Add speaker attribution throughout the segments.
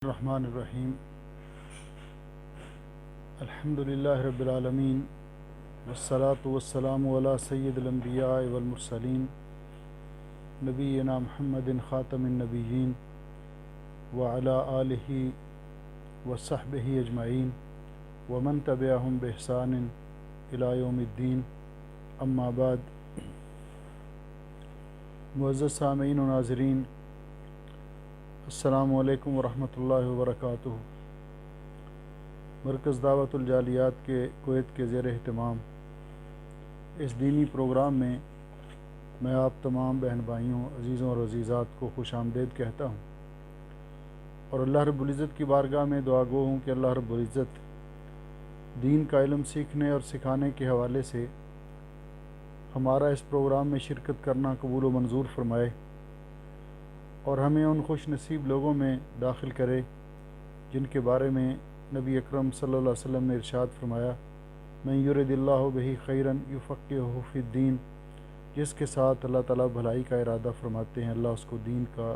Speaker 1: الرحمن الرحیم الحمدللہ رب العالمین والصلاة والسلام علی سید الانبیاء والمرسلین نبینا محمد خاتم النبیین وعلی آلہ وصحبہ اجمعین ومن تبعہم بإحسان الی یوم الدین اما بعد۔ معزز سامعین و ناظرین، السلام علیکم ورحمۃ اللہ وبرکاتہ۔ مرکز دعوت الجالیات کے کویت کے زیر اہتمام اس دینی پروگرام میں میں آپ تمام بہن بھائیوں، عزیزوں اور عزیزات کو خوش آمدید کہتا ہوں، اور اللہ رب العزت کی بارگاہ میں دعا گو ہوں کہ اللہ رب العزت دین کا علم سیکھنے اور سکھانے کے حوالے سے ہمارا اس پروگرام میں شرکت کرنا قبول و منظور فرمائے، اور ہمیں ان خوش نصیب لوگوں میں داخل کرے جن کے بارے میں نبی اکرم صلی اللہ علیہ وسلم نے ارشاد فرمایا، من یرد اللہ بہ خیرا یفقہہ فی الدین، جس کے ساتھ اللہ تعالیٰ بھلائی کا ارادہ فرماتے ہیں اللہ اس کو دین کا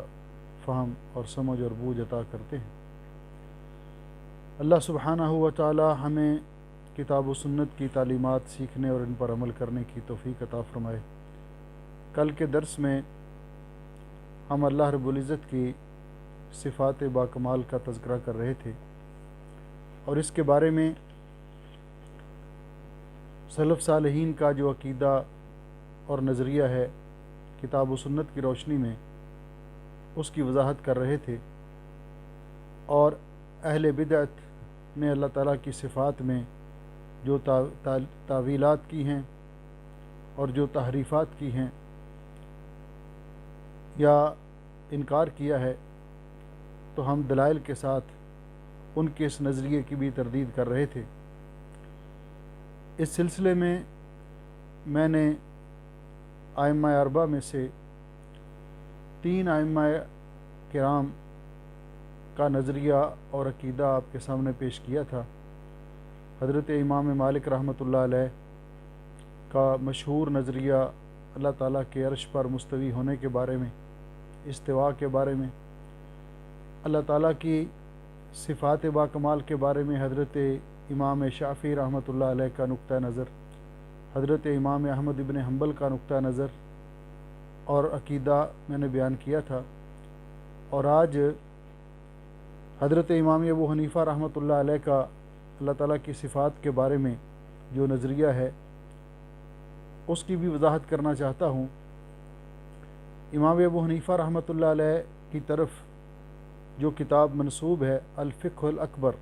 Speaker 1: فہم اور سمجھ اور بوجھ عطا کرتے ہیں۔ اللہ سبحانہ و تعالیٰ ہمیں کتاب و سنت کی تعلیمات سیکھنے اور ان پر عمل کرنے کی توفیق عطا فرمائے۔ کل کے درس میں ہم اللہ رب العزت کی صفات باکمال کا تذکرہ کر رہے تھے، اور اس کے بارے میں سلف صالحین کا جو عقیدہ اور نظریہ ہے کتاب و سنت کی روشنی میں اس کی وضاحت کر رہے تھے، اور اہل بدعت نے اللہ تعالیٰ کی صفات میں جو تعویلات کی ہیں اور جو تحریفات کی ہیں یا انکار کیا ہے، تو ہم دلائل کے ساتھ ان کے اس نظریے کی بھی تردید کر رہے تھے۔ اس سلسلے میں نے ائمہ اربعہ میں سے 3 ائمہ کرام کا نظریہ اور عقیدہ آپ کے سامنے پیش کیا تھا۔ حضرت امام مالک رحمۃ اللہ علیہ کا مشہور نظریہ اللہ تعالیٰ کے عرش پر مستوی ہونے کے بارے میں، استواء کے بارے میں، اللہ تعالیٰ کی صفات باکمال کے بارے میں حضرت امام شافعی رحمۃ اللہ علیہ کا نقطہ نظر، حضرت امام احمد ابن حنبل کا نقطہ نظر اور عقیدہ میں نے بیان کیا تھا، اور آج حضرت امام ابو حنیفہ رحمۃ اللہ علیہ کا اللہ تعالیٰ کی صفات کے بارے میں جو نظریہ ہے اس کی بھی وضاحت کرنا چاہتا ہوں۔ امام ابو حنیفہ رحمۃ اللہ علیہ کی طرف جو کتاب منسوب ہے الفقہ الاکبر،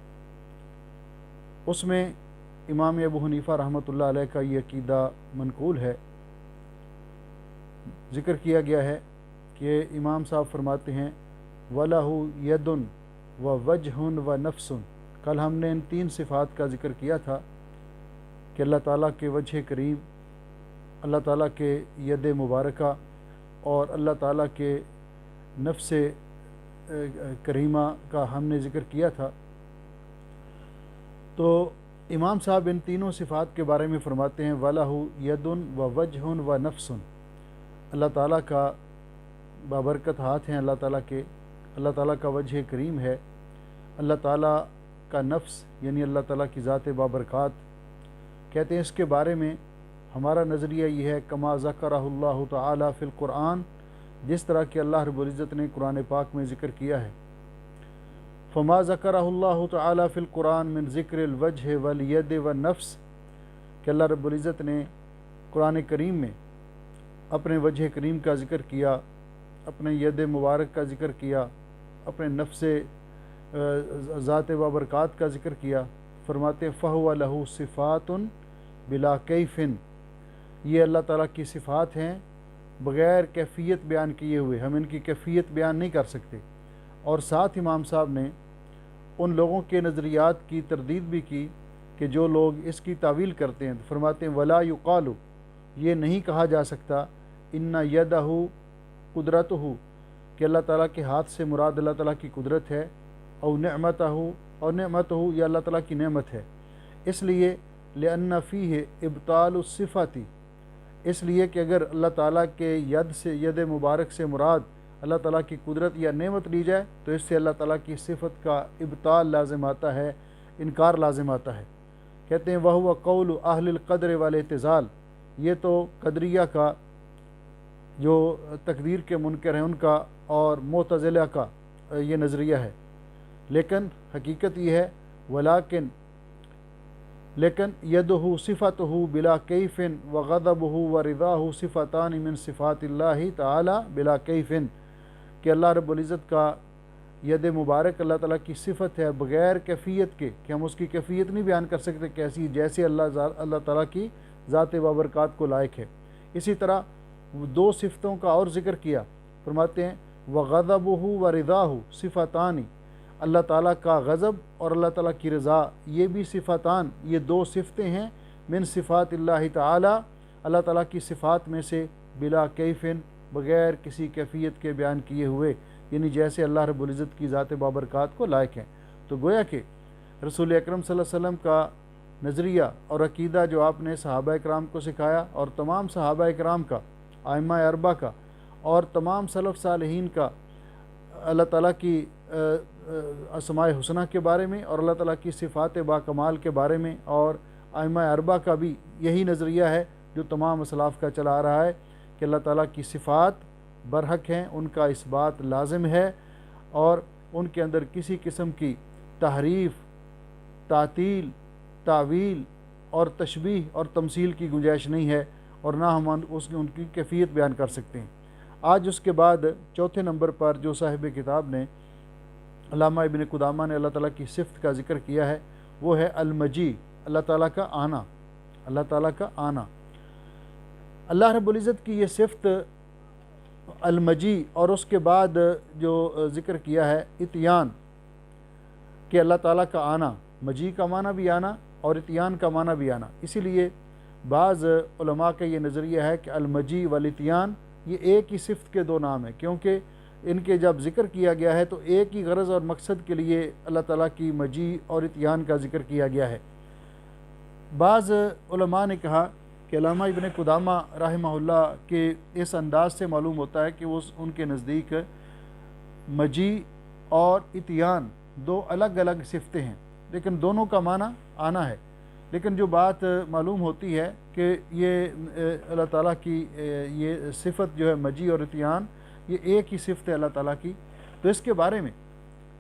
Speaker 1: اس میں امام ابو حنیفہ رحمۃ اللہ علیہ کا یہ عقیدہ منقول ہے، ذکر کیا گیا ہے کہ امام صاحب فرماتے ہیں وَلَهُ يَدٌ وَوَجْهٌ وَنَفْسٌ۔ کل ہم نے ان 3 صفات کا ذکر کیا تھا کہ اللہ تعالیٰ کے وجہ کریم، اللہ تعالیٰ کے ید مبارکہ اور اللہ تعالیٰ کے نفس کریمہ کا ہم نے ذکر کیا تھا۔ تو امام صاحب ان تینوں صفات کے بارے میں فرماتے ہیں وَلَهُ يَدٌ وَوَجْهٌ وَنَفْسٌ، اللہ تعالیٰ کا بابرکت ہاتھ ہیں، اللہ تعالیٰ کے، اللہ تعالیٰ کا وجہ کریم ہے، اللہ تعالیٰ کا نفس یعنی اللہ تعالیٰ کی ذات بابرکات۔ کہتے ہیں اس کے بارے میں ہمارا نظریہ یہ ہے کما ذکرہ اللہ تعالیٰ فی القرآن، جس طرح کہ اللہ رب العزت نے قرآن پاک میں ذکر کیا ہے۔ فما ذکرہ اللہ تعالیٰ فی القرآن من ذکر الوجہ والید والنفس، کہ اللہ رب العزت نے قرآن کریم میں اپنے وجہ کریم کا ذکر کیا، اپنے ید مبارک کا ذکر کیا، اپنے نفس ذات بابرکات کا ذکر کیا، فرماتے فَهُوَ لَهُ صِفَاتٌ بِلَا كَيْفٍ، یہ اللہ تعالیٰ کی صفات ہیں بغیر کیفیت بیان کیے ہوئے، ہم ان کی کیفیت بیان نہیں کر سکتے۔ اور ساتھ امام صاحب نے ان لوگوں کے نظریات کی تردید بھی کی کہ جو لوگ اس کی تعویل کرتے ہیں، فرماتے ہیں وَلَا يُقَالُ، یہ نہیں کہا جا سکتا إِنَّ يَدَهُ قُدْرَتُهُ، کہ اللہ تعالیٰ کے ہاتھ سے مراد اللہ تعالیٰ کی قدرت ہے، او نعمتہ، اور نعمتہ یہ اللہ تعالیٰ کی نعمت ہے، اس لیے لأن فیہ ابطال الصفاتی، اس لیے کہ اگر اللہ تعالیٰ کے ید مبارک سے مراد اللہ تعالیٰ کی قدرت یا نعمت لی جائے تو اس سے اللہ تعالیٰ کی صفت کا ابطال لازم آتا ہے، انکار لازم آتا ہے۔ کہتے ہیں وَهُوَ قَوْلُ أَهْلِ الْقَدْرِ وَالْاعْتِزَالِ، یہ تو قدریہ کا جو تقدیر کے منکر ہیں ان کا اور معتزلہ کا یہ نظریہ ہے، لیکن حقیقت یہ ہے لیکن یدہ صفتہ بلا کیف وغضبہ ورضاہ صفتان من صفات اللہ تعالی بلا کیف، کہ اللہ رب العزت کا ید مبارک اللہ تعالیٰ کی صفت ہے بغیر کیفیت کے، کہ ہم اس کی کیفیت نہیں بیان کر سکتے کیسی، جیسے اللہ تعالیٰ کی ذات بابرکات کو لائق ہے۔ اسی طرح دو صفتوں کا اور ذکر کیا، فرماتے ہیں وغضبہ ورضاہ صفتان، اللہ تعالیٰ کا غضب اور اللہ تعالیٰ کی رضا یہ بھی صفتان، یہ دو صفتیں ہیں من صفات اللہ تعالی، اللہ تعالیٰ کی صفات میں سے بلا کیفن، بغیر کسی کیفیت کے بیان کیے ہوئے، یعنی جیسے اللہ رب العزت کی ذات بابرکات کو لائق ہیں۔ تو گویا کہ رسول اکرم صلی اللہ علیہ وسلم کا نظریہ اور عقیدہ جو آپ نے صحابہ اکرام کو سکھایا اور تمام صحابہ اکرام کا، ائمہ اربعہ کا اور تمام سلف صالحین کا اللہ تعالیٰ کی اسماء حسنہ کے بارے میں اور اللہ تعالیٰ کی صفات باکمال کے بارے میں، اور ائمہ اربعہ کا بھی یہی نظریہ ہے جو تمام اسلاف کا چلا آ رہا ہے کہ اللہ تعالیٰ کی صفات برحق ہیں، ان کا اس بات لازم ہے اور ان کے اندر کسی قسم کی تحریف، تعطیل، تعویل اور تشبیہ اور تمثیل کی گنجائش نہیں ہے، اور نہ ہم ان کی کیفیت بیان کر سکتے ہیں۔ آج اس کے بعد چوتھے نمبر پر جو صاحب کتاب نے علامہ ابن قدامہ نے اللہ تعالیٰ کی صفت کا ذکر کیا ہے وہ ہے المجی، اللہ تعالیٰ کا آنا، اللہ تعالیٰ کا آنا۔ اللہ رب العزت کی یہ صفت المجی، اور اس کے بعد جو ذکر کیا ہے اتیان، کہ اللہ تعالیٰ کا آنا، مجی کا معنی بھی آنا اور اتیان کا معنی بھی آنا۔ اسی لیے بعض علماء کا یہ نظریہ ہے کہ المجی والاتیان یہ ایک ہی صفت کے دو نام ہیں، کیونکہ ان کے جب ذکر کیا گیا ہے تو ایک ہی غرض اور مقصد کے لیے اللہ تعالیٰ کی مجی اور اتیان کا ذکر کیا گیا ہے۔ بعض علماء نے کہا کہ علامہ ابن قدامہ رحمہ اللہ کے اس انداز سے معلوم ہوتا ہے کہ وہ ان کے نزدیک مجی اور اتیان دو الگ الگ صفتیں ہیں، لیکن دونوں کا معنی آنا ہے۔ لیکن جو بات معلوم ہوتی ہے کہ یہ اللہ تعالیٰ کی یہ صفت جو ہے مجی اور اتیان یہ ایک ہی صفت ہے اللہ تعالیٰ کی، تو اس کے بارے میں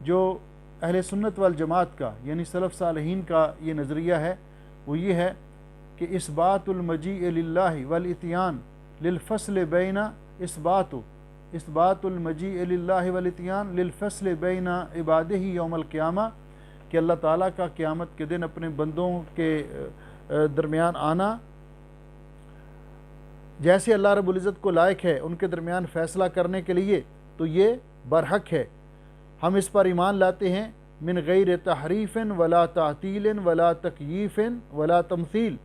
Speaker 1: جو اہل سنت والجماعت کا یعنی سلف صالحین کا یہ نظریہ ہے وہ یہ ہے کہ اثبات المجیء للہ والاتیان للفصل بین اثبات المجیء للہ والاتیان للفصل بین عبادہ یوم القیامہ، کہ اللہ تعالیٰ کا قیامت کے دن اپنے بندوں کے درمیان آنا جیسے اللہ رب العزت کو لائق ہے ان کے درمیان فیصلہ کرنے کے لیے، تو یہ برحق ہے۔ ہم اس پر ایمان لاتے ہیں من غیر تحریف ولا تعطیل ولا تکییف ولا تمثیل،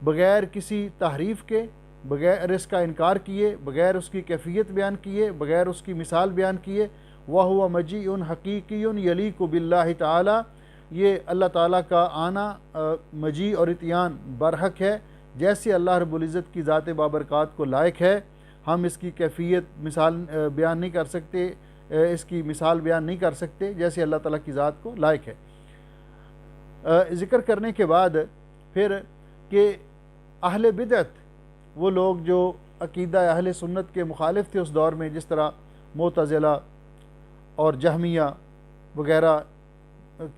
Speaker 1: بغیر کسی تحریف کے، بغیر اس کا انکار کیے، بغیر اس کی کیفیت بیان کیے، بغیر اس کی مثال بیان کیے۔ وَهُوَ مَجِيءٌ حَقِيقِيٌّ يَلِيقُ بِاللَّهِ تعالی، یہ اللہ تعالیٰ کا آنا مجی اور اتیان برحق ہے جیسے اللہ رب العزت کی ذات بابرکات کو لائق ہے۔ ہم اس کی کیفیت مثال بیان نہیں کر سکتے، اس کی مثال بیان نہیں کر سکتے جیسے اللہ تعالیٰ کی ذات کو لائق ہے۔ ذکر کرنے کے بعد پھر کہ اہل بدعت، وہ لوگ جو عقیدہ اہل سنت کے مخالف تھے اس دور میں، جس طرح معتزلہ اور جہمیہ وغیرہ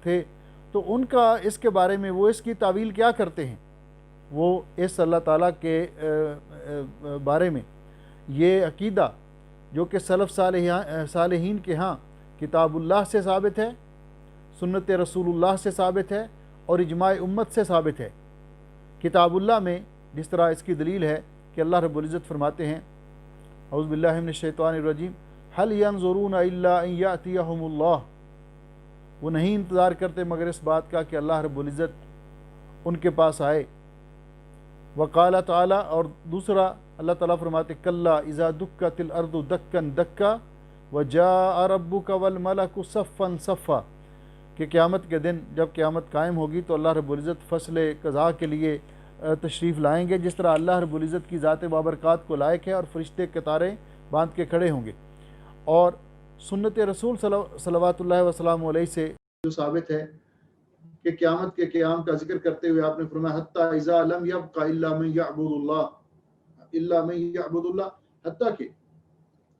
Speaker 1: تھے، تو ان کا اس کے بارے میں وہ اس کی تعویل کیا کرتے ہیں، وہ اس اللہ تعالیٰ کے بارے میں یہ عقیدہ جو کہ سلف صالحین کے ہاں کتاب اللہ سے ثابت ہے، سنت رسول اللہ سے ثابت ہے اور اجماع امت سے ثابت ہے۔ کتاب اللہ میں جس طرح اس کی دلیل ہے کہ اللہ رب العزت فرماتے ہیں اعوذ باللہ من الشیطان الرجیم هل ينظرون الا ان ياتيهم اللہ، وہ نہیں انتظار کرتے مگر اس بات کا کہ اللہ رب العزت ان کے پاس آئے۔ وقال تعالی، اور دوسرا اللہ تعالیٰ فرماتے کلا اذا دکت الارض دکا دکا وجاء ربک والملک صفا صفا، کہ قیامت کے دن جب قیامت قائم ہوگی تو اللہ رب العزت فصل قضاء کے لیے تشریف لائیں گے، جس طرح اللہ رب العزت کی ذات بابرکات کو لائق ہے، اور فرشتے قطاریں باندھ کے کھڑے ہوں گے۔ اور سنت رسول صلوات اللہ وسلم علیہ سے جو ثابت ہے کہ قیامت کے قیام کا ذکر کرتے ہوئے آپ نے فرمایا حتیٰ اذا لم یبق الا من یعبد اللہ، حتیٰ کہ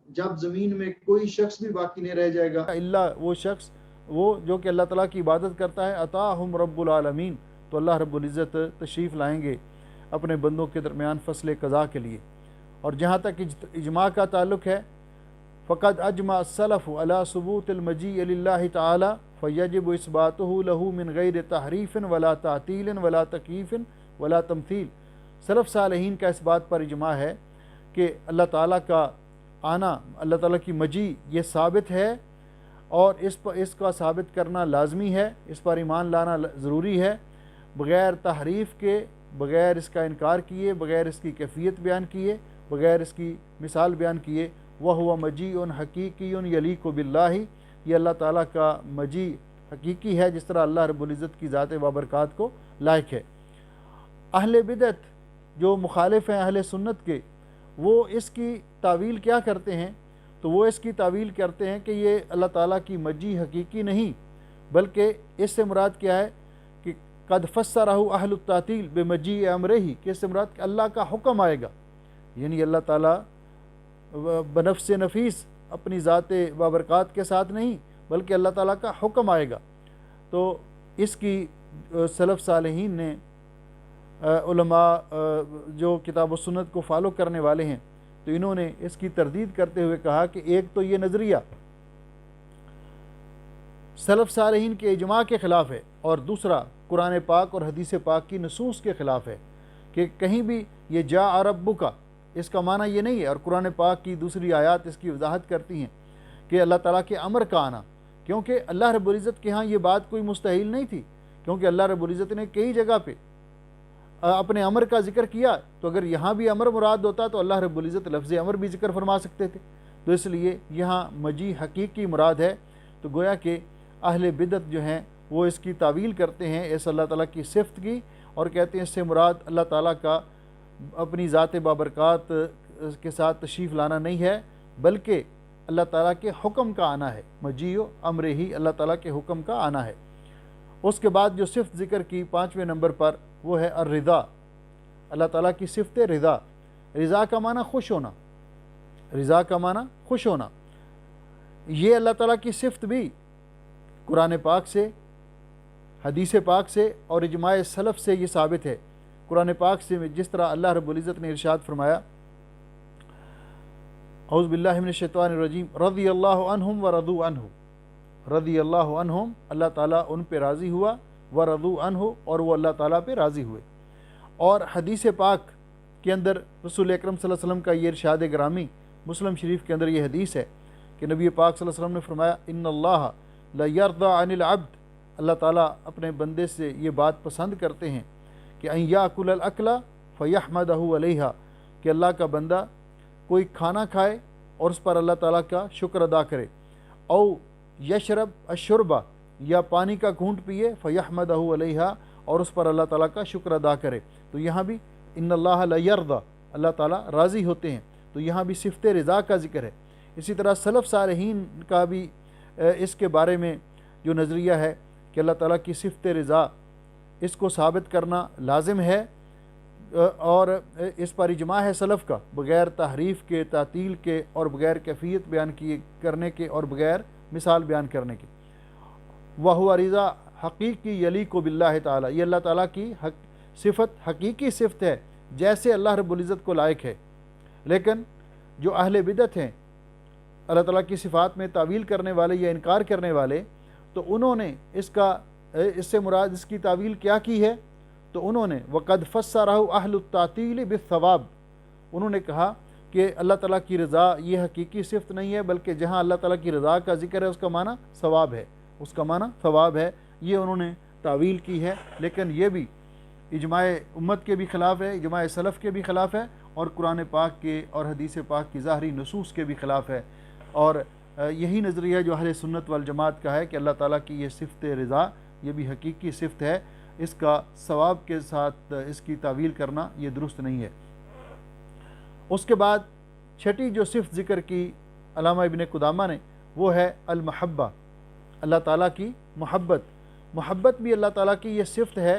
Speaker 1: جب زمین میں کوئی شخص بھی باقی نہیں رہ جائے گا الا وہ شخص وہ جو کہ اللہ تعالیٰ کی عبادت کرتا ہے، عطاہم رب العالمین، تو اللہ رب العزت تشریف لائیں گے اپنے بندوں کے درمیان فصل قضاء کے لیے۔ اور جہاں تک اجماع کا تعلق ہے، فقد اجمع السلف على ثبوت المجیء للہ تعالی فیجب اثباتہ لہ من غیر تحریف ولا تعطیل ولا تکییف ولا تمثیل۔ سلف صالحین کا اس بات پر اجماع ہے کہ اللہ تعالیٰ کا آنا، اللہ تعالیٰ کی مجیء یہ ثابت ہے، اور اس کا ثابت کرنا لازمی ہے، اس پر ایمان لانا ضروری ہے، بغیر تحریف کے، بغیر اس کا انکار کیے، بغیر اس کی کیفیت بیان کیے، بغیر اس کی مثال بیان کیے۔ وَهُوَ مَجِيءٌ حَقِيقِيٌّ يَلِيقُ بِاللَّهِ، یہ اللہ تعالیٰ کا مجیء حقیقی ہے جس طرح اللہ رب العزت کی ذات بابرکات کو لائق ہے۔ اہل بدعت جو مخالف ہیں اہل سنت کے، وہ اس کی تعویل کیا کرتے ہیں؟ تو وہ اس کی تعویل کرتے ہیں کہ یہ اللہ تعالیٰ کی مجیء حقیقی نہیں، بلکہ اس سے مراد کیا ہے کہ قد فسرہ اہل التعطیل بمجیء امرہ، کہ اس سے مراد کہ اللہ کا حکم آئے گا، یعنی اللہ تعالیٰ بنفس نفیس اپنی ذات بابرکات کے ساتھ نہیں، بلکہ اللہ تعالیٰ کا حکم آئے گا۔ تو اس کی سلف صالحین نے، علماء جو کتاب و سنت کو فالو کرنے والے ہیں، تو انہوں نے اس کی تردید کرتے ہوئے کہا کہ ایک تو یہ نظریہ سلف صالحین کے اجماع کے خلاف ہے، اور دوسرا قرآن پاک اور حدیث پاک کی نصوص کے خلاف ہے، کہ کہیں بھی یہ جاء ربک اس کا معنی یہ نہیں ہے، اور قرآن پاک کی دوسری آیات اس کی وضاحت کرتی ہیں کہ اللہ تعالیٰ کے امر کا آنا، کیونکہ اللہ رب العزت کے ہاں یہ بات کوئی مستحیل نہیں تھی، کیونکہ اللہ رب العزت نے کئی جگہ پہ اپنے امر کا ذکر کیا، تو اگر یہاں بھی امر مراد ہوتا تو اللہ رب العزت لفظ امر بھی ذکر فرما سکتے تھے، تو اس لیے یہاں مجیء حقیقی مراد ہے۔ تو گویا کہ اہل بدعت جو ہیں وہ اس کی تعویل کرتے ہیں اس اللہ تعالیٰ کی صفت کی، اور کہتے ہیں اس سے مراد اللہ تعالیٰ کا اپنی ذات بابرکات کے ساتھ تشریف لانا نہیں ہے، بلکہ اللہ تعالیٰ کے حکم کا آنا ہے، مجیء امر ہی اللہ تعالیٰ کے حکم کا آنا ہے۔ اس کے بعد جو صفت ذکر کی 5ویں نمبر پر، وہ ہے الرضا، اللہ تعالیٰ کی صفت رضا۔ رضا کا معنی خوش ہونا، رضا کا معنی خوش ہونا، یہ اللہ تعالیٰ کی صفت بھی قرآن پاک سے، حدیث پاک سے اور اجماع سلف سے یہ ثابت ہے۔ قرآن پاک سے جس طرح اللہ رب العزت نے ارشاد فرمایا، اعوذ باللہ من الشیطان الرجیم، رضی اللہ عنہم ورضوا عنہ، رضی اللہ عنہم، اللہ تعالیٰ ان پہ راضی ہوا، ورضوا عنہ، اور وہ اللہ تعالیٰ پہ راضی ہوئے۔ اور حدیث پاک کے اندر رسول اکرم صلی اللہ علیہ وسلم کا یہ ارشاد گرامی، مسلم شریف کے اندر یہ حدیث ہے کہ نبی پاک صلی اللہ علیہ وسلم نے فرمایا، ان اللہ لا یرضی عن العبد، اللہ تعالیٰ اپنے بندے سے یہ بات پسند کرتے ہیں کہ ان یاکل الاکل فیحمدہ علیہا، کہ اللہ کا بندہ کوئی کھانا کھائے اور اس پر اللہ تعالیٰ کا شکر ادا کرے، او یشرب الشربہ، یا پانی کا گھونٹ پیے، فیحمدہ علیہا، اور اس پر اللہ تعالیٰ کا شکر ادا کرے۔ تو یہاں بھی ان اللہ لا یرضی، اللہ تعالیٰ راضی ہوتے ہیں، تو یہاں بھی صفت رضا کا ذکر ہے۔ اسی طرح سلف صالحین کا بھی اس کے بارے میں جو نظریہ ہے کہ اللہ تعالیٰ کی صفت رضا، اس کو ثابت کرنا لازم ہے، اور اس پر اجماع ہے سلف کا، بغیر تحریف کے، تعطیل کے، اور بغیر کیفیت بیان کرنے کے، اور بغیر مثال بیان کرنے کے۔ وَهُوَ رضا حقیقی یلیق باللہ تعالیٰ، یہ اللہ تعالیٰ کی صفت حقیقی صفت ہے جیسے اللہ رب العزت کو لائق ہے۔ لیکن جو اہل بدعت ہیں، اللہ تعالیٰ کی صفات میں تعویل کرنے والے یا انکار کرنے والے، تو انہوں نے اس سے مراد اس کی تعویل کیا کی ہے؟ تو انہوں نے وقد فسرہ اہل التعطیل بالثواب، انہوں نے کہا کہ اللہ تعالیٰ کی رضا یہ حقیقی صفت نہیں ہے، بلکہ جہاں اللہ تعالیٰ کی رضا کا ذکر ہے اس کا معنی ثواب ہے، اس کا معنی ثواب ہے، یہ انہوں نے تعویل کی ہے۔ لیکن یہ بھی اجماع امت کے بھی خلاف ہے، اجماع سلف کے بھی خلاف ہے، اور قرآن پاک کے اور حدیث پاک کی ظاہری نصوص کے بھی خلاف ہے۔ اور یہی نظریہ جو اہل سنت والجماعت کا ہے کہ اللہ تعالیٰ کی یہ صفت رضا یہ بھی حقیقی صفت ہے، اس کا ثواب کے ساتھ اس کی تعویل کرنا یہ درست نہیں ہے۔ اس کے بعد چھٹی جو صفت ذکر کی علامہ ابن قدامہ نے، وہ ہے المحبہ، اللہ تعالیٰ کی محبت۔ محبت بھی اللہ تعالیٰ کی یہ صفت ہے،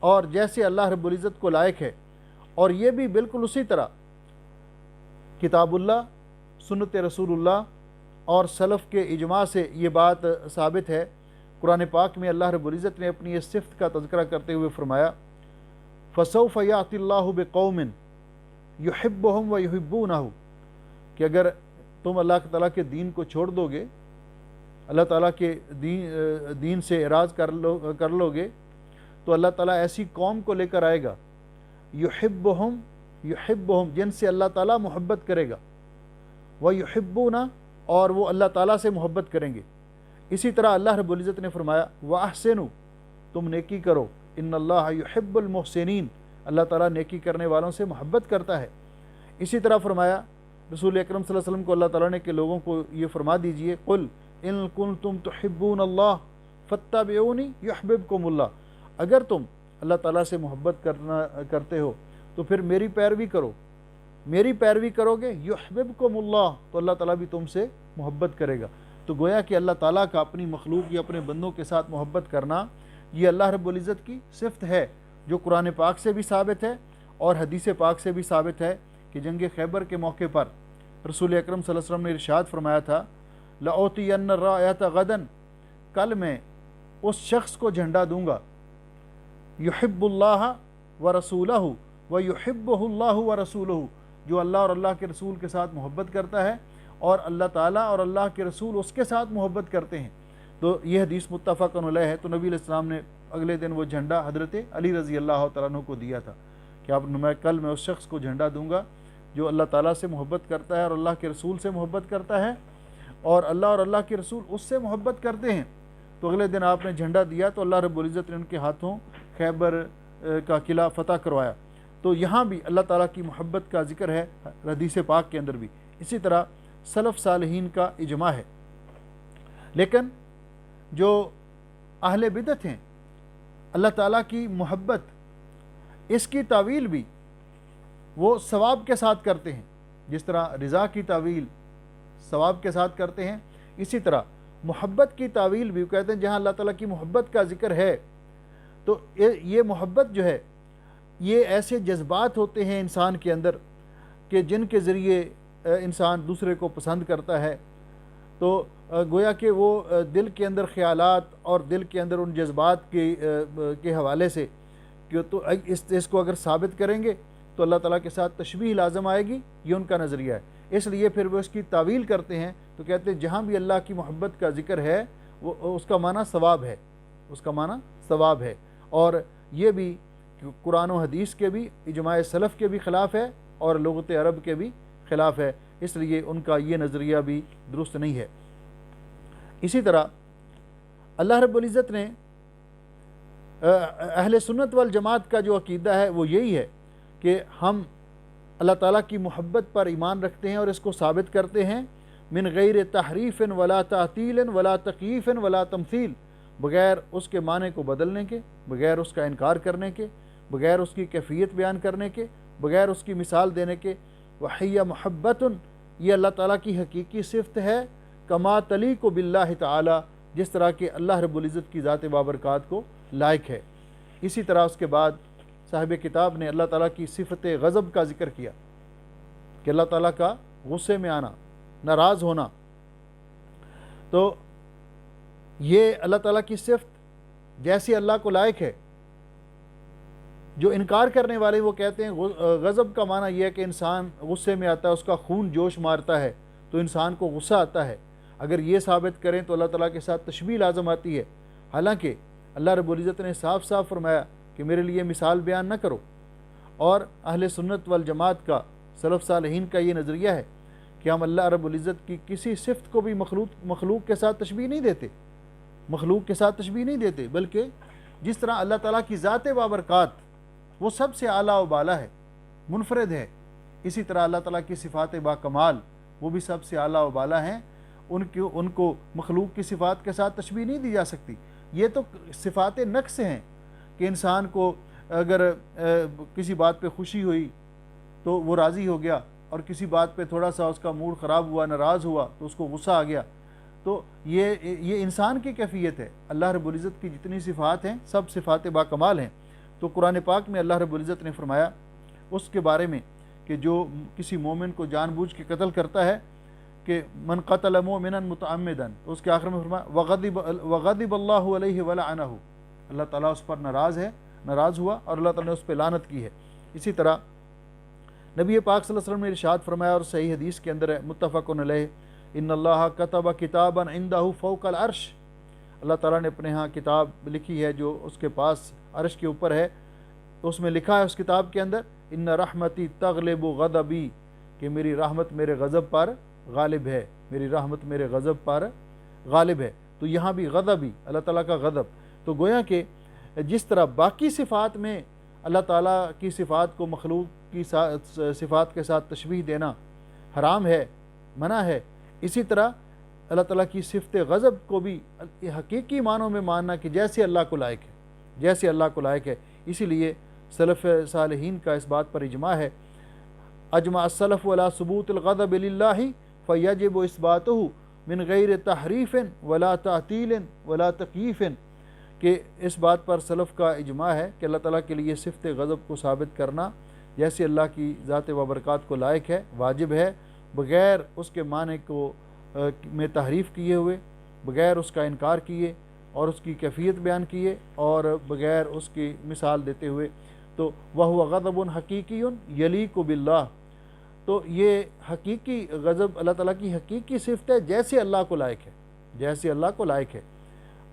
Speaker 1: اور جیسے اللہ رب العزت کو لائق ہے، اور یہ بھی بالکل اسی طرح کتاب اللہ، سنت رسول اللہ اور سلف کے اجماع سے یہ بات ثابت ہے۔ قرآن پاک میں اللہ رب العزت نے اپنی اس صفت کا تذکرہ کرتے ہوئے فرمایا فَسَوْفَ يَأْتِ اللَّهُ بِقَوْمٍ يُحِبُّهُمْ وَيُحِبُّونَهُ، کہ اگر تم اللہ تعالیٰ کے دین کو چھوڑ دو گے، اللہ تعالیٰ کے دین سے اعراض کر لو گے، تو اللہ تعالیٰ ایسی قوم کو لے کر آئے گا، یحبہم جن سے اللہ تعالیٰ محبت کرے گا، وَيُحِبُّونَ اور وہ اللہ تعالیٰ سے محبت کریں گے۔ اسی طرح اللہ رب العزت نے فرمایا وَأَحْسِنُوا تم نیکی کرو، ان اللہ یحب المحسنین اللہ تعالیٰ نیکی کرنے والوں سے محبت کرتا ہے۔ اسی طرح فرمایا رسول اکرم صلی اللہ علیہ وسلم کو اللہ تعالیٰ نے کہ لوگوں کو یہ فرما دیجئے قل ان کنتم تحبون اللہ فاتبعونی یحببکم اللہ، اگر تم اللہ تعالیٰ سے محبت کرتے ہو تو پھر میری پیروی کرو، میری پیروی کرو گے یحببکم اللہ تو اللہ تعالیٰ بھی تم سے محبت کرے گا۔ تو گویا کہ اللہ تعالیٰ کا اپنی مخلوق یا اپنے بندوں کے ساتھ محبت کرنا یہ اللہ رب العزت کی صفت ہے، جو قرآن پاک سے بھی ثابت ہے اور حدیث پاک سے بھی ثابت ہے کہ جنگ خیبر کے موقع پر رسول اکرم صلی اللہ علیہ وسلم نے ارشاد فرمایا تھا لَأُعْطِيَنَّ الرَّايَةَ غَدًا، کل میں اس شخص کو جھنڈا دوں گا یحب اللہ ورسولہ ویحبہ اللہ ورسولہ، جو اللہ اور اللہ کے رسول کے ساتھ محبت کرتا ہے اور اللہ تعالیٰ اور اللہ کے رسول اس کے ساتھ محبت کرتے ہیں۔ تو یہ حدیث متفق علیہ ہے۔ تو نبی علیہ السلام نے اگلے دن وہ جھنڈا حضرت علی رضی اللہ تعالیٰ عنہ کو دیا تھا کہ کل میں اس شخص کو جھنڈا دوں گا جو اللہ تعالیٰ سے محبت کرتا ہے اور اللہ کے رسول سے محبت کرتا ہے، اور اللہ اور اللہ کے رسول اس سے محبت کرتے ہیں۔ تو اگلے دن آپ نے جھنڈا دیا تو اللہ رب العزت نے ان کے ہاتھوں خیبر کا قلعہ فتح کروایا۔ تو یہاں بھی اللہ تعالیٰ کی محبت کا ذکر ہے حدیث پاک کے اندر بھی۔ اسی طرح سلف صالحین کا اجماع ہے۔ لیکن جو اہل بدعت ہیں اللہ تعالیٰ کی محبت اس کی تعویل بھی وہ ثواب کے ساتھ کرتے ہیں، جس طرح رضا کی تعویل ثواب کے ساتھ کرتے ہیں، اسی طرح محبت کی تعویل بھی کہتے ہیں جہاں اللہ تعالیٰ کی محبت کا ذکر ہے تو یہ محبت جو ہے یہ ایسے جذبات ہوتے ہیں انسان کے اندر کہ جن کے ذریعے انسان دوسرے کو پسند کرتا ہے۔ تو گویا کہ وہ دل کے اندر خیالات اور دل کے اندر ان جذبات کے حوالے سے کہ تو اس کو اگر ثابت کریں گے تو اللہ تعالیٰ کے ساتھ تشبیہ لازم آئے گی، یہ ان کا نظریہ ہے۔ اس لیے پھر وہ اس کی تعویل کرتے ہیں تو کہتے ہیں جہاں بھی اللہ کی محبت کا ذکر ہے وہ اس کا معنی ثواب ہے، اس کا معنی ثواب ہے، اور یہ بھی قرآن و حدیث کے بھی اجماع سلف کے بھی خلاف ہے اور لغت عرب کے بھی خلاف ہے، اس لیے ان کا یہ نظریہ بھی درست نہیں ہے۔ اسی طرح اللہ رب العزت نے اہل سنت والجماعت کا جو عقیدہ ہے وہ یہی ہے کہ ہم اللہ تعالیٰ کی محبت پر ایمان رکھتے ہیں اور اس کو ثابت کرتے ہیں من غیر تحریف ولا تعطیل ولا تکییف ولا تمثیل، بغیر اس کے معنی کو بدلنے کے، بغیر اس کا انکار کرنے کے، بغیر اس کی کیفیت بیان کرنے کے، بغیر اس کی مثال دینے کے۔ وحی محبت، یہ اللہ تعالیٰ کی حقیقی صفت ہے کما تلیق باللہ تعالی، جس طرح کہ اللہ رب العزت کی ذات بابرکات کو لائق ہے۔ اسی طرح اس کے بعد صاحب کتاب نے اللہ تعالیٰ کی صفت غضب کا ذکر کیا کہ اللہ تعالیٰ کا غصے میں آنا، ناراض ہونا۔ تو یہ اللہ تعالیٰ کی صفت جیسی اللہ کو لائق ہے۔ جو انکار کرنے والے وہ کہتے ہیں غضب کا معنی یہ ہے کہ انسان غصے میں آتا ہے، اس کا خون جوش مارتا ہے تو انسان کو غصہ آتا ہے۔ اگر یہ ثابت کریں تو اللہ تعالیٰ کے ساتھ تشبیہ لازم آتی ہے، حالانکہ اللہ رب العزت نے صاف صاف فرمایا کہ میرے لیے مثال بیان نہ کرو۔ اور اہل سنت والجماعت کا سلف صالحین کا یہ نظریہ ہے کہ ہم اللہ رب العزت کی کسی صفت کو بھی مخلوق کے ساتھ تشبیہ نہیں دیتے، مخلوق کے ساتھ تشبیہ نہیں دیتے، بلکہ جس طرح اللہ تعالیٰ کی ذات بابرکات وہ سب سے اعلیٰ و بالا ہے، منفرد ہے، اسی طرح اللہ تعالیٰ کی صفات با کمال وہ بھی سب سے اعلیٰ و بالا ہیں، ان کو مخلوق کی صفات کے ساتھ تشبیہ نہیں دی جا سکتی۔ یہ تو صفات نقص ہیں کہ انسان کو اگر کسی بات پہ خوشی ہوئی تو وہ راضی ہو گیا، اور کسی بات پہ تھوڑا سا اس کا موڈ خراب ہوا، ناراض ہوا تو اس کو غصہ آ گیا، تو یہ انسان کی کیفیت ہے۔ اللہ رب العزت کی جتنی صفات ہیں سب صفات با کمال ہیں۔ تو قرآن پاک میں اللہ رب العزت نے فرمایا اس کے بارے میں کہ جو کسی مومن کو جان بوجھ کے قتل کرتا ہے، کہ من قتل مؤمنا متعمدا، تو اس کے آخر میں فرمایا وغضب اللہ علیہ ولعنہ، اللہ تعالیٰ اس پر ناراض ہوا اور اللہ تعالیٰ نے اس پہ لعنت کی ہے۔ اسی طرح نبی پاک صلی اللہ علیہ وسلم نے ارشاد فرمایا، اور صحیح حدیث کے اندر ہے متفق علیہ، ان اللہ کتب کتابا عنده فوق العرش، اللہ تعالیٰ نے اپنے ہاں کتاب لکھی ہے جو اس کے پاس عرش کے اوپر ہے، اس میں لکھا ہے اس کتاب کے اندر ان رحمتی تغلب غضبی، کہ میری رحمت میرے غضب پر غالب ہے، میری رحمت میرے غضب پر غالب ہے۔ تو یہاں بھی غضبی، اللہ تعالیٰ کا غضب، تو گویا کہ جس طرح باقی صفات میں اللہ تعالیٰ کی صفات کو مخلوق کی صفات کے ساتھ تشبیہ دینا حرام ہے، منع ہے، اسی طرح اللہ تعالیٰ کی صفت غضب کو بھی حقیقی معنوں میں ماننا کہ جیسے اللہ کو لائق ہے، جیسے اللہ کو لائق ہے۔ اسی لیے سلف صالحین کا اس بات پر اجماع ہے، اجمع السلف ولا ثبوت الغضب للہ فیجب اثباتہ من غیر تحریف ولا تعطیل ولا تکییف، کہ اس بات پر سلف کا اجماع ہے کہ اللہ تعالیٰ کے لیے صفت غضب کو ثابت کرنا جیسے اللہ کی ذات و برکات کو لائق ہے، واجب ہے، بغیر اس کے معنی کو میں تحریف کیے ہوئے، بغیر اس کا انکار کیے اور اس کی کیفیت بیان کیے اور بغیر اس کی مثال دیتے ہوئے۔ تو وہ غضب حقیقی یلیق باللہ، تو یہ حقیقی غضب اللہ تعالیٰ کی حقیقی صفت ہے جیسے اللہ کو لائق ہے، جیسے اللہ کو لائق ہے۔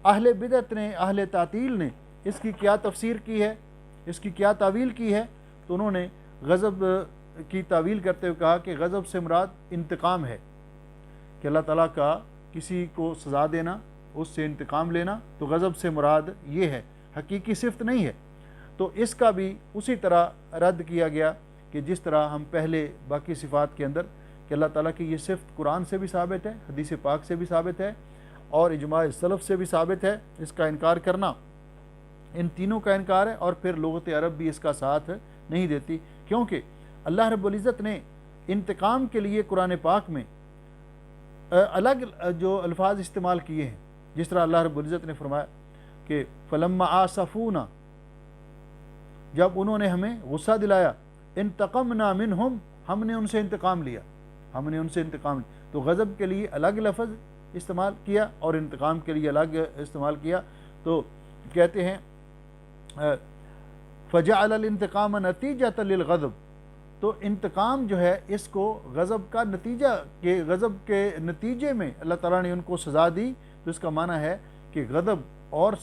Speaker 1: اہل بدعت نے، اہل تعطیل نے اس کی کیا تفسیر کی ہے، اس کی کیا تعویل کی ہے، تو انہوں نے غضب کی تعویل کرتے ہوئے کہا کہ غضب سے مراد انتقام ہے، کہ اللہ تعالیٰ کا کسی کو سزا دینا، اس سے انتقام لینا، تو غضب سے مراد یہ ہے، حقیقی صفت نہیں ہے۔ تو اس کا بھی اسی طرح رد کیا گیا کہ جس طرح ہم پہلے باقی صفات کے اندر کہ اللہ تعالیٰ کی یہ صفت قرآن سے بھی ثابت ہے، حدیث پاک سے بھی ثابت ہے اور اجماع سلف سے بھی ثابت ہے، اس کا انکار کرنا ان تینوں کا انکار ہے، اور پھر لغت عرب بھی اس کا ساتھ نہیں دیتی، کیونکہ اللہ رب العزت نے انتقام کے لیے قرآن پاک میں الگ جو الفاظ استعمال کیے ہیں، جس طرح اللہ رب العزت نے فرمایا کہ فلما آسفونا، جب انہوں نے ہمیں غصہ دلایا، انتقمنا منہم، ہم نے ان سے انتقام لیا، ہم نے ان سے انتقام لیا۔ تو غضب کے لیے الگ لفظ استعمال کیا اور انتقام کے لیے الگ استعمال کیا، تو کہتے ہیں فجعل الانتقام نتیجۃ للغضب، تو انتقام جو ہے اس کو غضب کا نتیجہ، کہ غضب کے نتیجے میں اللہ تعالیٰ نے ان کو سزا دی، تو اس کا معنی ہے کہ غضب اور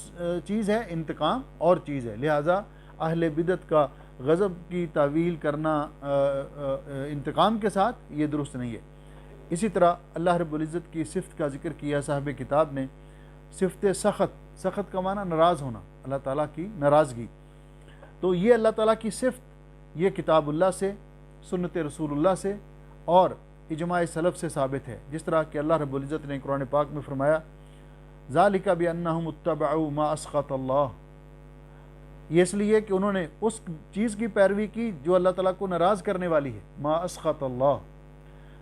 Speaker 1: چیز ہے، انتقام اور چیز ہے، لہٰذا اہل بدعت کا غضب کی تعویل کرنا انتقام کے ساتھ یہ درست نہیں ہے۔ اسی طرح اللہ رب العزت کی صفت کا ذکر کیا صاحب کتاب نے، صفت سخط کا معنی ناراض ہونا، اللہ تعالیٰ کی ناراضگی، تو یہ اللہ تعالیٰ کی صفت یہ کتاب اللہ سے، سنت رسول اللہ سے اور اجماع سلف سے ثابت ہے، جس طرح کہ اللہ رب العزت نے قرآن پاک میں فرمایا ذالک بانہم اتبعوا ما اسخط اللہ، یہ اس لیے کہ انہوں نے اس چیز کی پیروی کی جو اللہ تعالیٰ کو ناراض کرنے والی ہے، ما اسخط اللہ،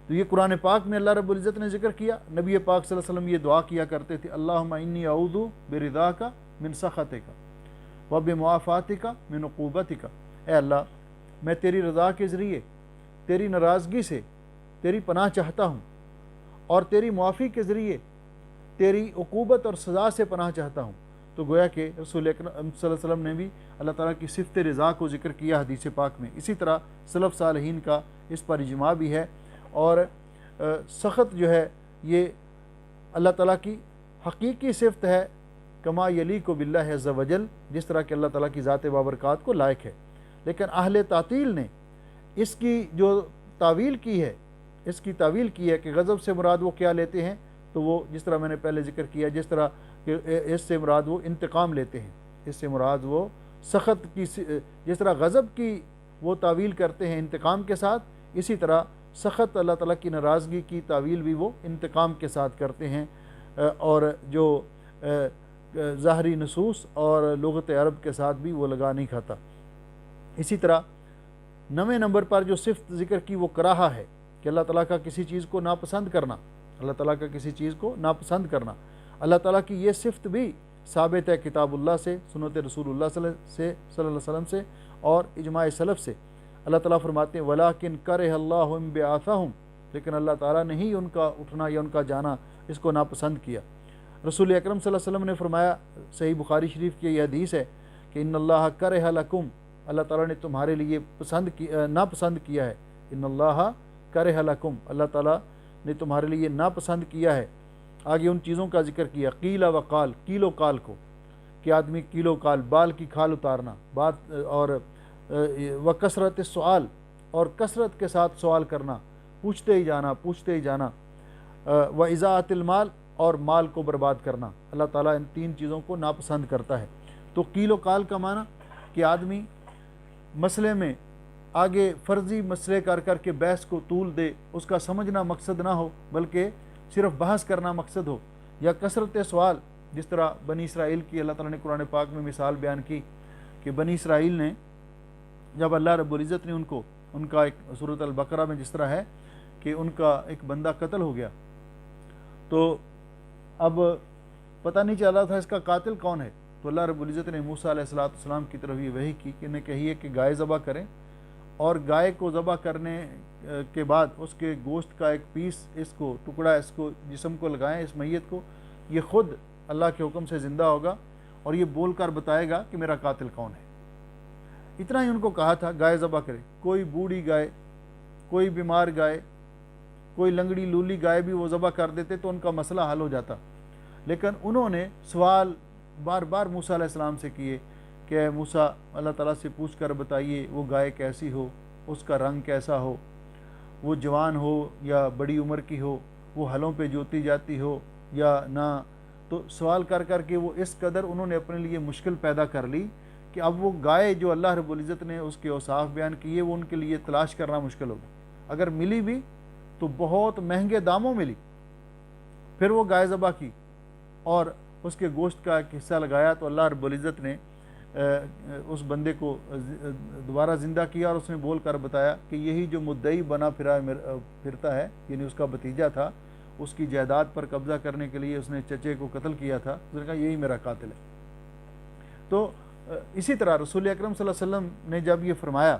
Speaker 1: تو یہ قرآن پاک میں اللہ رب العزت نے ذکر کیا۔ نبی پاک صلی اللہ علیہ وسلم یہ دعا کیا کرتے تھے، اللہم انی اعوذ برضاک من سخطک وبمعافاتک من عقوبتک، اے اللہ میں تیری رضا کے ذریعے تیری ناراضگی سے تیری پناہ چاہتا ہوں، اور تیری معافی کے ذریعے تیری عقوبت اور سزا سے پناہ چاہتا ہوں۔ تو گویا کہ رسول اکرم صلی اللہ علیہ وسلم نے بھی اللہ تعالیٰ کی صفت رضا کو ذکر کیا حدیث پاک میں۔ اسی طرح سلف صالحین کا اس پر اجماع بھی ہے، اور سخط جو ہے یہ اللہ تعالیٰ کی حقیقی صفت ہے، کما یلیق باللہ عز وجل، جس طرح کہ اللہ تعالیٰ کی ذات بابرکات کو لائق ہے۔ لیکن اہل تعطیل نے اس کی جو تعویل کی ہے، اس کی تعویل کی ہے کہ غضب سے مراد وہ کیا لیتے ہیں، تو وہ جس طرح میں نے پہلے ذکر کیا، جس طرح کہ اس سے مراد وہ انتقام لیتے ہیں، اس سے مراد وہ سخط کی، جس طرح غضب کی وہ تعویل کرتے ہیں انتقام کے ساتھ، اسی طرح سخط اللہ تعالیٰ کی ناراضگی کی تعویل بھی وہ انتقام کے ساتھ کرتے ہیں، اور جو ظاہری نصوص اور لغت عرب کے ساتھ بھی وہ لگا نہیں کھاتا۔ اسی طرح 9ویں نمبر پر جو صفت ذکر کی وہ کراہا ہے کہ اللہ تعالیٰ کا کسی چیز کو ناپسند کرنا، اللہ تعالیٰ کا کسی چیز کو ناپسند کرنا۔ اللہ تعالیٰ کی یہ صفت بھی ثابت ہے کتاب اللہ سے، سنت رسول اللہ صلی اللہ علیہ وسلم سے اور اجماع سلف سے۔ اللہ تعالیٰ فرماتے ہیں وَلَٰكِنْ كَرِهَ اللَّهُ انبعاثَهُم، لیکن اللہ تعالیٰ نے ہی ان کا اٹھنا یا ان کا جانا اس کو ناپسند کیا۔ رسول اکرم صلی اللہ علیہ وسلم نے فرمایا، صحیح بخاری شریف کی یہ حدیث ہے کہ ان اللہ کرہ لکم، اللہ تعالیٰ نے تمہارے لیے ناپسند کیا ہے۔ ان اللہ کرہ لکم، اللہ تعالیٰ نے تمہارے لیے ناپسند کیا ہے۔ آگے ان چیزوں کا ذکر کیا، قیل و قال، کیل و کال کو، کہ آدمی کیل و کال، بال کی کھال اتارنا، بات اور و کثرت سوال، اور کثرت کے ساتھ سوال کرنا، پوچھتے ہی جانا، و اضاعت المال، اور مال کو برباد کرنا۔ اللہ تعالیٰ ان 3 چیزوں کو ناپسند کرتا ہے۔ تو قیل و قال کا معنی کہ آدمی مسئلے میں آگے فرضی مسئلے کر کے بحث کو طول دے، اس کا سمجھنا مقصد نہ ہو بلکہ صرف بحث کرنا مقصد ہو، یا کثرت سوال، جس طرح بنی اسرائیل کی اللہ تعالیٰ نے قرآن پاک میں مثال بیان کی کہ بنی اسرائیل نے جب اللہ رب العزت نے ان کا ایک سورۃ البقرہ میں جس طرح ہے کہ ان کا ایک بندہ قتل ہو گیا، تو اب پتہ نہیں چل رہا تھا اس کا قاتل کون ہے، تو اللہ رب العزت نے موسیٰ علیہ السلام کی طرف یہ وحی کی کہ انہیں کہیے کہ گائے ذبح کریں، اور گائے کو ذبح کرنے کے بعد اس کے گوشت کا ایک پیس، اس کو ٹکڑا، اس کو جسم کو لگائیں، اس میت کو، یہ خود اللہ کے حکم سے زندہ ہوگا اور یہ بول کر بتائے گا کہ میرا قاتل کون ہے۔ اتنا ہی ان کو کہا تھا گائے ذبح کرے، کوئی بوڑھی گائے، کوئی بیمار گائے، کوئی لنگڑی لولی گائے بھی وہ ذبح کر دیتے تو ان کا مسئلہ حل ہو جاتا، لیکن انہوں نے سوال بار بار موسیٰ علیہ السلام سے کیے کہ اے موسیٰ، اللہ تعالیٰ سے پوچھ کر بتائیے وہ گائے کیسی ہو، اس کا رنگ کیسا ہو، وہ جوان ہو یا بڑی عمر کی ہو، وہ ہلوں پہ جوتی جاتی ہو یا نہ۔ تو سوال کر کے وہ اس قدر انہوں نے اپنے لیے مشکل پیدا کر لی کہ اب وہ گائے جو اللہ رب العزت نے اس کے اوصاف بیان کیے وہ ان کے لیے تلاش کرنا مشکل ہوگا، اگر ملی بھی تو بہت مہنگے داموں ملی۔ پھر وہ گائے ذبح کی اور اس کے گوشت کا ایک حصہ لگایا تو اللہ رب العزت نے اس بندے کو دوبارہ زندہ کیا اور اس نے بول کر بتایا کہ یہی جو مدعی بنا پھرتا ہے، یعنی اس کا بھتیجا تھا، اس کی جائیداد پر قبضہ کرنے کے لیے اس نے چچے کو قتل کیا تھا، اس نے کہا یہی میرا قاتل ہے۔ تو اسی طرح رسول اکرم صلی اللہ علیہ وسلم نے جب یہ فرمایا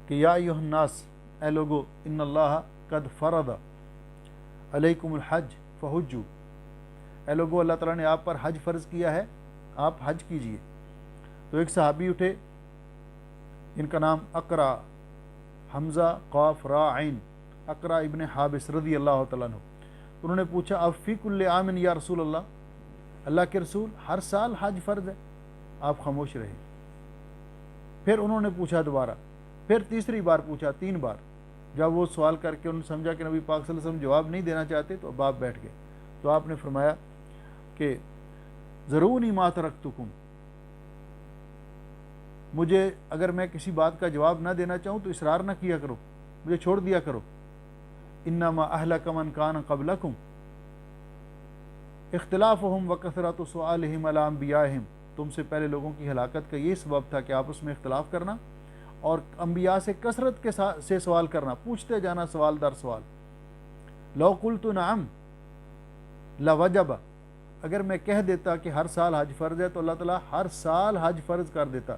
Speaker 1: کہ یا ایھا الناس، اے لوگو، ان اللہ قد فرض علیکم الحج فحجوا، اے لوگو، اللہ تعالیٰ نے آپ پر حج فرض کیا ہے، آپ حج کیجئے۔ تو ایک صحابی اٹھے، ان کا نام اقرا، حمزہ قاف را عین، اقرا ابن حابس رضی اللہ تعالیٰ عنہ، انہوں نے پوچھا اب فی کل عام یا رسول اللہ کے رسول، ہر سال حج فرض ہے؟ آپ خاموش رہے۔ پھر انہوں نے پوچھا دوبارہ، پھر تیسری بار پوچھا، 3 بار۔ جب وہ سوال کر کے انہوں نے سمجھا کہ نبی پاک صلی اللہ علیہ وسلم جواب نہیں دینا چاہتے تو اب آپ بیٹھ گئے۔ تو آپ نے فرمایا کہ ذرونی ما ترکتکم، مجھے اگر میں کسی بات کا جواب نہ دینا چاہوں تو اصرار نہ کیا کرو، مجھے چھوڑ دیا کرو۔ انما اہلک من کان قبلکم اختلافہم وکثرۃ سؤالہم علی انبیائہم، تم سے پہلے لوگوں کی ہلاکت کا یہ سبب تھا کہ آپس میں اختلاف کرنا اور انبیاء سے کثرت سے سوال کرنا، پوچھتے جانا سوال در سوال۔ لو قلت نعم لوجب، اگر میں کہہ دیتا کہ ہر سال حج فرض ہے تو اللہ تعالیٰ ہر سال حج فرض کر دیتا۔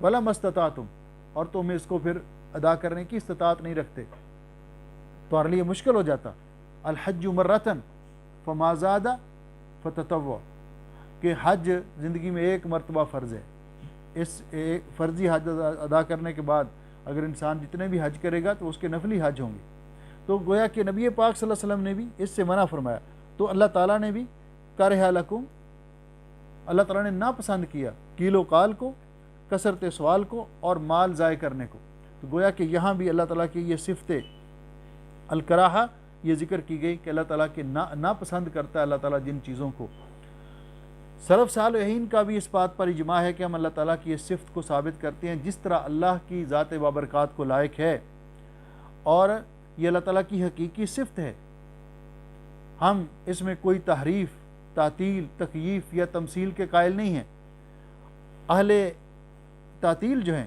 Speaker 1: وَلَمَ اسْتَطَعْتُمْ، اور تم اس کو پھر ادا کرنے کی استطاعت نہیں رکھتے، تمہارے لیے مشکل ہو جاتا۔ الحج مرتن فما زاد فتطوع، کہ حج زندگی میں ایک مرتبہ فرض ہے، اس ایک فرضی حج ادا کرنے کے بعد اگر انسان جتنے بھی حج کرے گا تو اس کے نفلی حج ہوں گے۔ تو گویا کہ نبی پاک صلی اللہ علیہ وسلم نے بھی اس سے منع فرمایا، تو اللہ تعالیٰ نے بھی کرہ لکم، اللہ تعالیٰ نے ناپسند کیا قیل و قال کو، کثرت سوال کو اور مال ضائع کرنے کو۔ تو گویا کہ یہاں بھی اللہ تعالیٰ کی یہ صفت الکراہہ یہ ذکر کی گئی کہ اللہ تعالیٰ کے ناپسند کرتا ہے اللہ تعالیٰ جن چیزوں کو۔ سلف صالحین کا بھی اس بات پر اجماع ہے کہ ہم اللہ تعالیٰ کی اس صفت کو ثابت کرتے ہیں جس طرح اللہ کی ذات بابرکات کو لائق ہے، اور یہ اللہ تعالیٰ کی حقیقی صفت ہے۔ ہم اس میں کوئی تحریف، تعطیل، تکییف یا تمثیل کے قائل نہیں ہیں۔ اہل تعطیل جو ہیں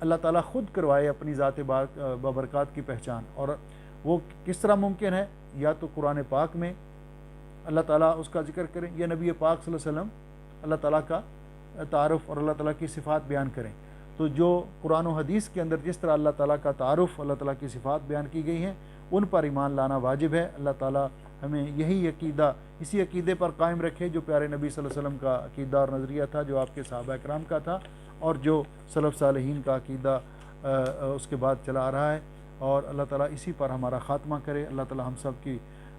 Speaker 1: اللہ تعالیٰ خود کروائے اپنی ذات بابرکات کی پہچان، اور وہ کس طرح ممکن ہے؟ یا تو قرآن پاک میں اللہ تعالیٰ اس کا ذکر کریں، یا نبی پاک صلی اللہ علیہ وسلم اللہ تعالیٰ کا تعارف اور اللہ تعالیٰ کی صفات بیان کریں۔ تو جو قرآن و حدیث کے اندر جس طرح اللہ تعالیٰ کا تعارف، اللہ تعالیٰ کی صفات بیان کی گئی ہیں، ان پر ایمان لانا واجب ہے۔ اللہ تعالیٰ ہمیں یہی عقیدہ، اسی عقیدے پر قائم رکھے جو پیارے نبی صلی اللہ علیہ وسلم کا عقیدہ اور نظریہ تھا، جو آپ کے صحابہ اکرام کا تھا، اور جو سلف صالحین کا عقیدہ اس کے بعد چلا آ رہا ہے، اور اللہ تعالیٰ اسی پر ہمارا خاتمہ کرے۔ اللہ تعالیٰ ہم سب کی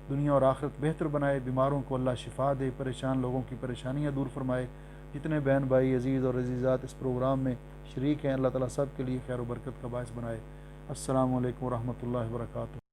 Speaker 1: دنیا اور آخرت بہتر بنائے، بیماروں کو اللہ شفا دے، پریشان لوگوں کی پریشانیاں دور فرمائے۔ جتنے بہن بھائی عزیز اور عزیزات اس پروگرام میں شریک ہیں، اللہ تعالیٰ سب کے لیے خیر و برکت کا باعث بنائے۔ السلام علیکم ورحمۃ اللہ وبرکاتہ۔